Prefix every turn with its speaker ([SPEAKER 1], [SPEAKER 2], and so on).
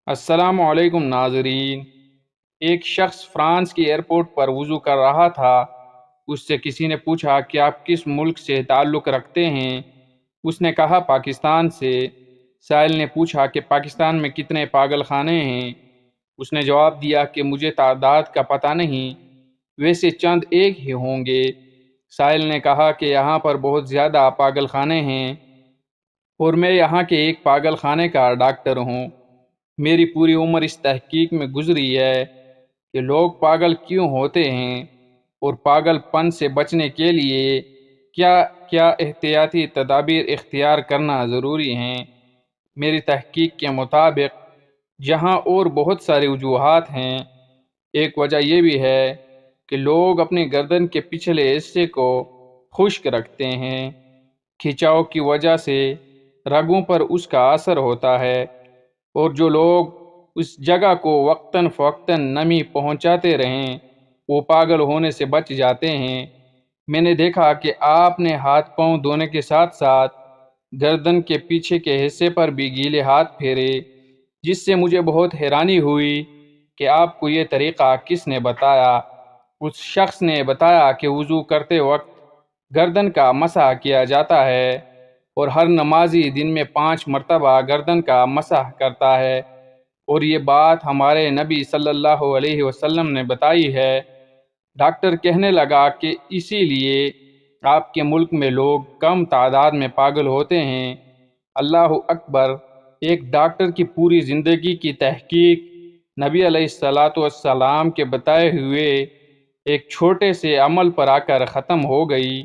[SPEAKER 1] السلام علیکم ناظرین۔ ایک شخص فرانس کی ایئرپورٹ پر وضو کر رہا تھا۔ اس سے کسی نے پوچھا کہ آپ کس ملک سے تعلق رکھتے ہیں؟ اس نے کہا پاکستان سے۔ سائل نے پوچھا کہ پاکستان میں کتنے پاگل خانے ہیں؟ اس نے جواب دیا کہ مجھے تعداد کا پتہ نہیں، ویسے چند ایک ہی ہوں گے۔ سائل نے کہا کہ یہاں پر بہت زیادہ پاگل خانے ہیں، اور میں یہاں کے ایک پاگل خانے کا ڈاکٹر ہوں۔ میری پوری عمر اس تحقیق میں گزری ہے کہ لوگ پاگل کیوں ہوتے ہیں، اور پاگل پن سے بچنے کے لیے کیا کیا احتیاطی تدابیر اختیار کرنا ضروری ہیں۔ میری تحقیق کے مطابق جہاں اور بہت ساری وجوہات ہیں، ایک وجہ یہ بھی ہے کہ لوگ اپنی گردن کے پچھلے حصے کو خشک رکھتے ہیں۔ کھچاؤ کی وجہ سے رگوں پر اس کا اثر ہوتا ہے، اور جو لوگ اس جگہ کو وقتاً فوقتاً نمی پہنچاتے رہیں وہ پاگل ہونے سے بچ جاتے ہیں۔ میں نے دیکھا کہ آپ نے ہاتھ پاؤں دھونے کے ساتھ ساتھ گردن کے پیچھے کے حصے پر بھی گیلے ہاتھ پھیرے، جس سے مجھے بہت حیرانی ہوئی کہ آپ کو یہ طریقہ کس نے بتایا۔ اس شخص نے بتایا کہ وضو کرتے وقت گردن کا مسح کیا جاتا ہے، اور ہر نمازی دن میں 5 مرتبہ گردن کا مسح کرتا ہے، اور یہ بات ہمارے نبی صلی اللہ علیہ وسلم نے بتائی ہے۔ ڈاکٹر کہنے لگا کہ اسی لیے آپ کے ملک میں لوگ کم تعداد میں پاگل ہوتے ہیں۔ اللہ اکبر! ایک ڈاکٹر کی پوری زندگی کی تحقیق نبی علیہ السلام کے بتائے ہوئے ایک چھوٹے سے عمل پر آ کر ختم ہو گئی۔